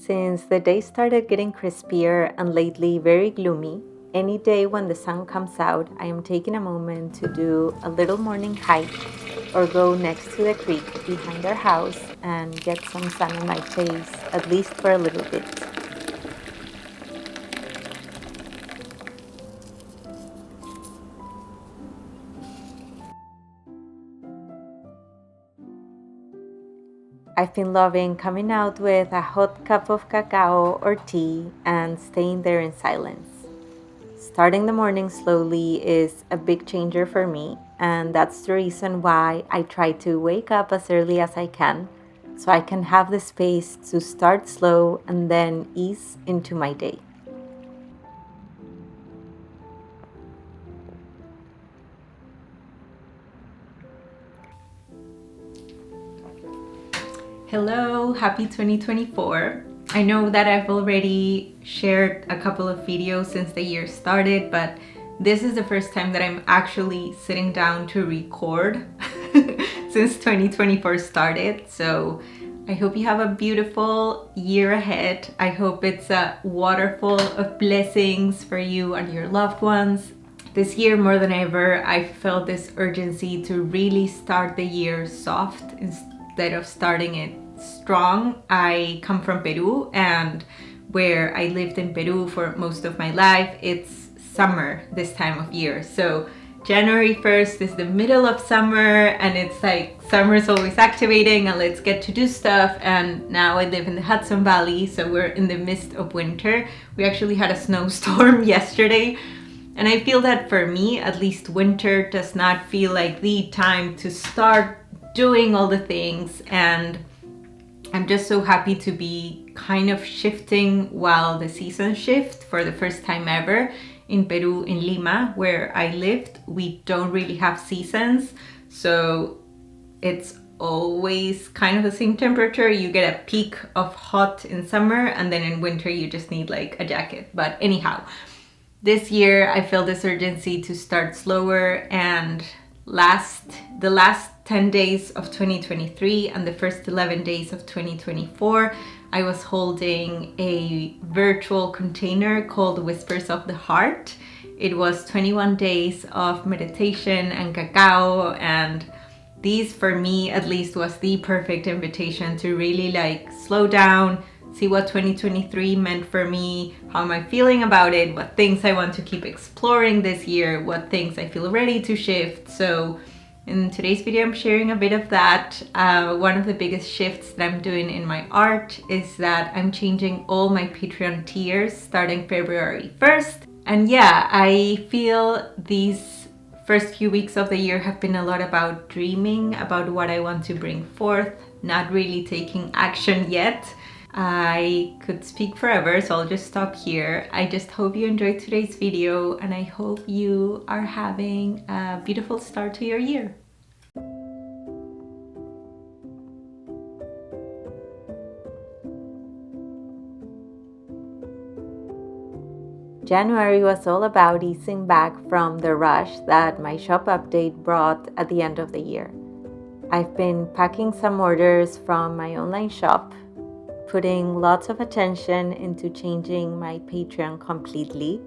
Since the day started getting crispier and lately very gloomy, any day when the sun comes out, I am taking a moment to do a little morning hike or go next to the creek behind our house and get some sun on my face, at least for a little bit. I've been loving coming out with a hot cup of cacao or tea and staying there in silence. Starting the morning slowly is a big changer for me, and that's the reason why I try to wake up as early as I can so I can have the space to start slow and then ease into my day. Hello, happy 2024. I know that I've already shared a couple of videos since the year started, but this is the first time that I'm actually sitting down to record since 2024 started. So I hope you have a beautiful year ahead. I hope it's a waterfall of blessings for you and your loved ones. This year, more than ever, I felt this urgency to really start the year soft instead of starting it strong. I come from Peru, and where I lived in Peru for most of my life, it's summer this time of year. So January 1st is the middle of summer, and it's like summer is always activating and let's get to do stuff. And now I live in the Hudson Valley, so we're in the midst of winter. We actually had a snowstorm yesterday. And I feel that for me, at least winter does not feel like the time to start doing all the things. And I'm just so happy to be kind of shifting while the seasons shift for the first time ever. In Peru, in Lima, where I lived, we don't really have seasons. So it's always kind of the same temperature. You get a peak of hot in summer, and then in winter you just need like a jacket. But anyhow, this year I feel this urgency to start slower, and the last 10 days of 2023 and the first 11 days of 2024, I was holding a virtual container called Whispers of the Heart. It was 21 days of meditation and cacao, and these for me at least was the perfect invitation to really like slow down, see what 2023 meant for me, how am I feeling about it, what things I want to keep exploring this year, what things I feel ready to shift. So in today's video, I'm sharing a bit of that. One of the biggest shifts that I'm doing in my art is that I'm changing all my Patreon tiers starting February 1st. And yeah, I feel these first few weeks of the year have been a lot about dreaming about what I want to bring forth, not really taking action yet. I could speak forever, so I'll just stop here. I just hope you enjoyed today's video, and I hope you are having a beautiful start to your year. January was all about easing back from the rush that my shop update brought at the end of the year. I've been packing some orders from my online shop, putting lots of attention into changing my Patreon completely,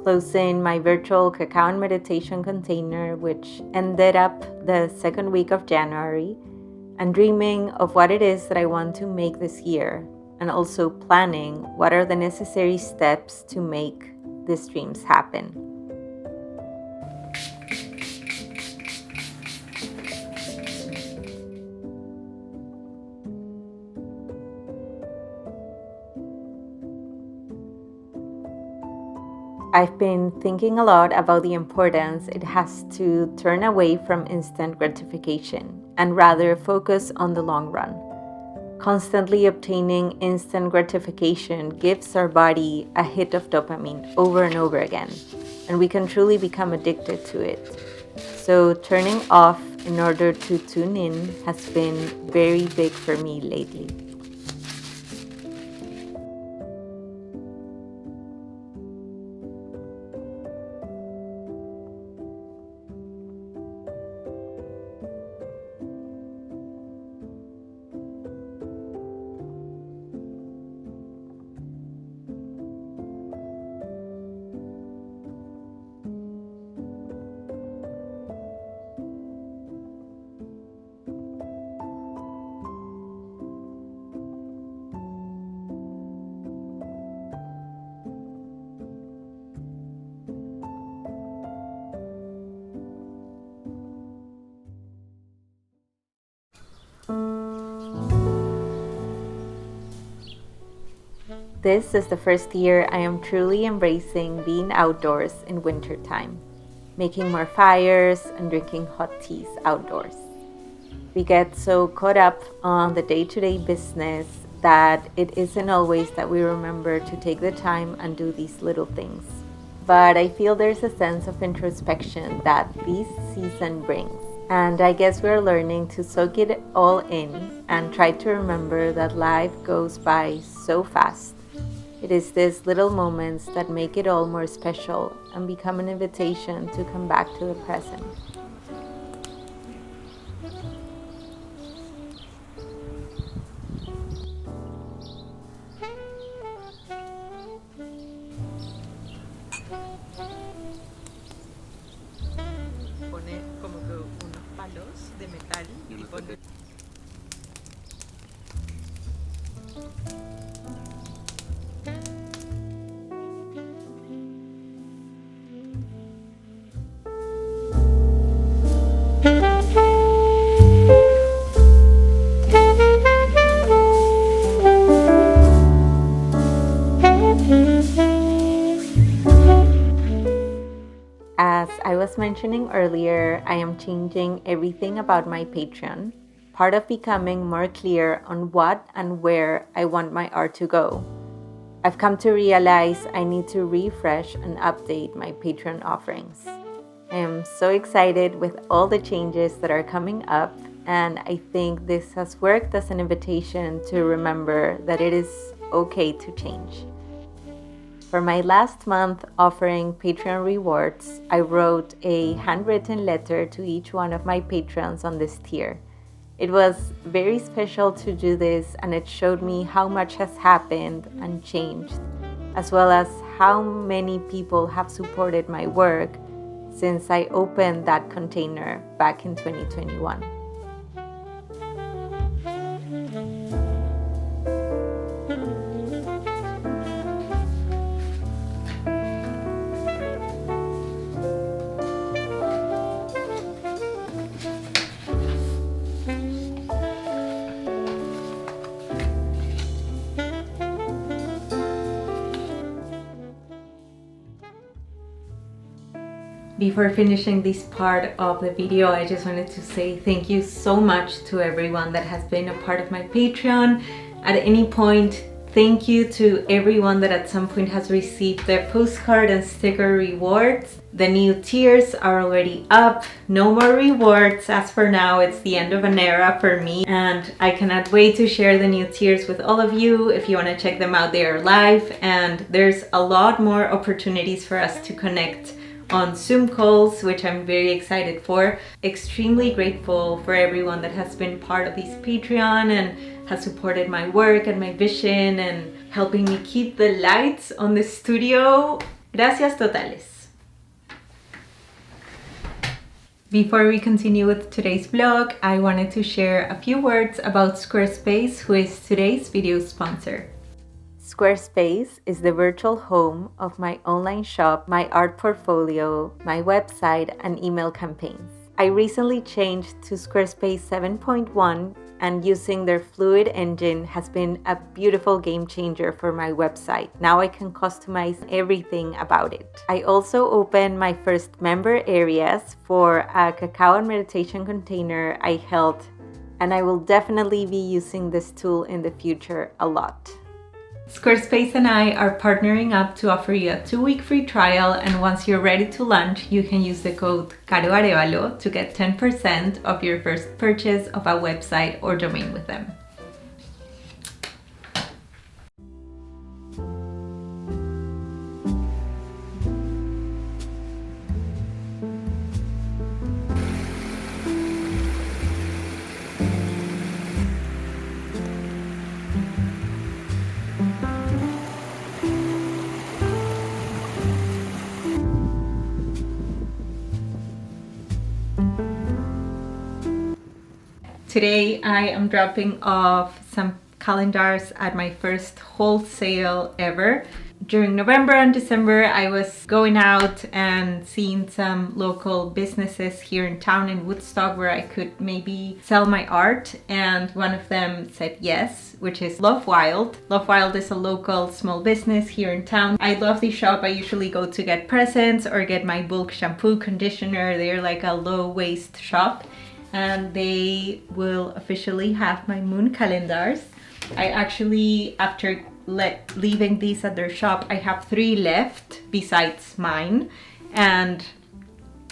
closing my virtual cacao and meditation container, which ended up the second week of January, and dreaming of what it is that I want to make this year, and also planning what are the necessary steps to make these dreams happen. I've been thinking a lot about the importance it has to turn away from instant gratification and rather focus on the long run. Constantly obtaining instant gratification gives our body a hit of dopamine over and over again, and we can truly become addicted to it. So turning off in order to tune in has been very big for me lately. This is the first year I am truly embracing being outdoors in wintertime, making more fires and drinking hot teas outdoors. We get so caught up on the day-to-day business that it isn't always that we remember to take the time and do these little things. But I feel there's a sense of introspection that this season brings. And I guess we're learning to soak it all in and try to remember that life goes by so fast. It is these little moments that make it all more special and become an invitation to come back to the present. Pone como que unos palos de metal y pone... As I was mentioning earlier, I am changing everything about my Patreon, part of becoming more clear on what and where I want my art to go. I've come to realize I need to refresh and update my Patreon offerings. I am so excited with all the changes that are coming up, and I think this has worked as an invitation to remember that it is okay to change. For my last month offering Patreon rewards, I wrote a handwritten letter to each one of my patrons on this tier. It was very special to do this, and it showed me how much has happened and changed, as well as how many people have supported my work since I opened that container back in 2021. Before finishing this part of the video, I just wanted to say thank you so much to everyone that has been a part of my Patreon at any point. Thank you to everyone that at some point has received their postcard and sticker rewards. The new tiers are already up. No more rewards as for now. It's the end of an era for me, and I cannot wait to share the new tiers with all of you. If you want to check them out, they are live, and there's a lot more opportunities for us to connect on Zoom calls, which I'm very excited for. Extremely grateful for everyone that has been part of this Patreon and has supported my work and my vision and helping me keep the lights on the studio. Gracias totales. Before we continue with today's vlog, I wanted to share a few words about Squarespace, who is today's video sponsor. Squarespace is the virtual home of my online shop, my art portfolio, my website, and email campaigns. I recently changed to Squarespace 7.1, and using their Fluid engine has been a beautiful game changer for my website. Now I can customize everything about it. I also opened my first member areas for a cacao and meditation container I held, and I will definitely be using this tool in the future a lot. Squarespace and I are partnering up to offer you a 2-week free trial, and once you're ready to launch, you can use the code CAROAREVALO to get 10% of your first purchase of a website or domain with them. Today I am dropping off some calendars at my first wholesale ever. During November and December, I was going out and seeing some local businesses here in town in Woodstock where I could maybe sell my art, and one of them said yes, which is Love Wild. Love Wild is a local small business here in town. I love this shop. I usually go to get presents or get my bulk shampoo, conditioner. They're like a low waste shop, and they will officially have my moon calendars. I actually, after leaving these at their shop, I have 3 left besides mine, and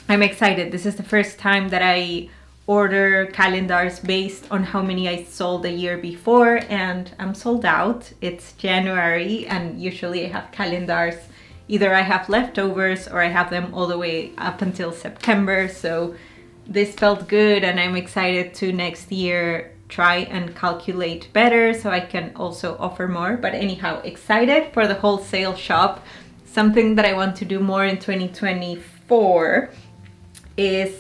I'm excited. This is the first time that I order calendars based on how many I sold the year before, and I'm sold out. It's January, and usually I have calendars, either I have leftovers or I have them all the way up until September. So this felt good, and I'm excited to next year try and calculate better so I can also offer more. But anyhow, excited for the wholesale shop. Something that I want to do more in 2024 is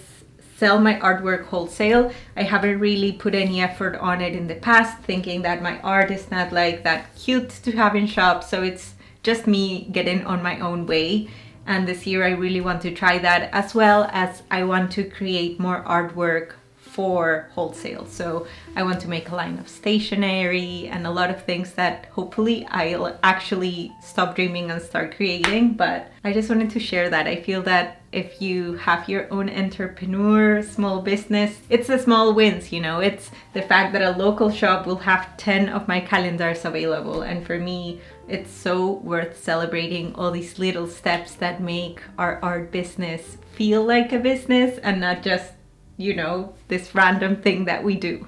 sell my artwork wholesale. I haven't really put any effort on it in the past, thinking that my art is not like that cute to have in shops, so it's just me getting on my own way. And this year I really want to try that, as well as I want to create more artwork for wholesale. So I want to make a line of stationery and a lot of things that hopefully I'll actually stop dreaming and start creating. But I just wanted to share that. I feel that if you have your own entrepreneur, small business, it's the small wins, you know. It's the fact that a local shop will have 10 of my calendars available, and for me it's so worth celebrating all these little steps that make our art business feel like a business and not just, you know, this random thing that we do.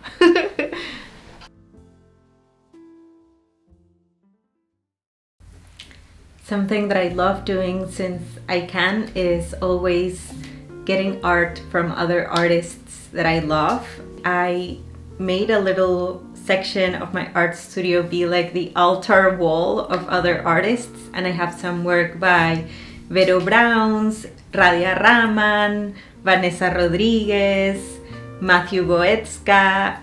Something that I love doing since I can is always getting art from other artists that I love. I made a little section of my art studio be like the altar wall of other artists, and I have some work by Vero Browns, Radia Rahman, Vanessa Rodriguez, Matthew Goetzka,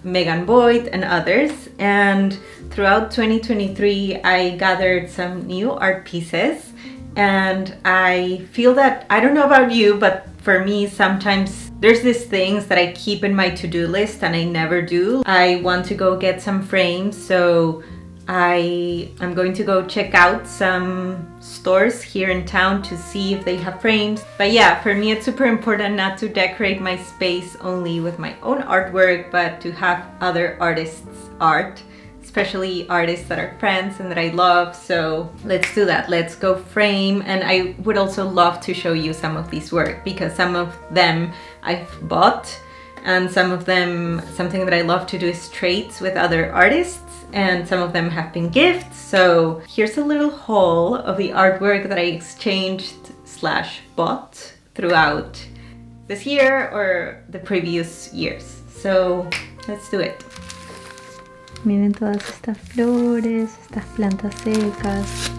Megan Boyd, and others. And throughout 2023, I gathered some new art pieces, and I feel that, I don't know about you, but for me, sometimes there's these things that I keep in my to-do list and I never do. I want to go get some frames, so I'm going to go check out some stores here in town to see if they have frames. But yeah, for me it's super important not to decorate my space only with my own artwork, but to have other artists' art, especially artists that are friends and that I love. So let's do that. Let's go frame. And I would also love to show you some of these work, because some of them I've bought, and some of them, something that I love to do is trades with other artists, and some of them have been gifts. So here's a little haul of the artwork that I exchanged / bought throughout this year or the previous years. So let's do it. Miren todas estas flores, estas plantas secas.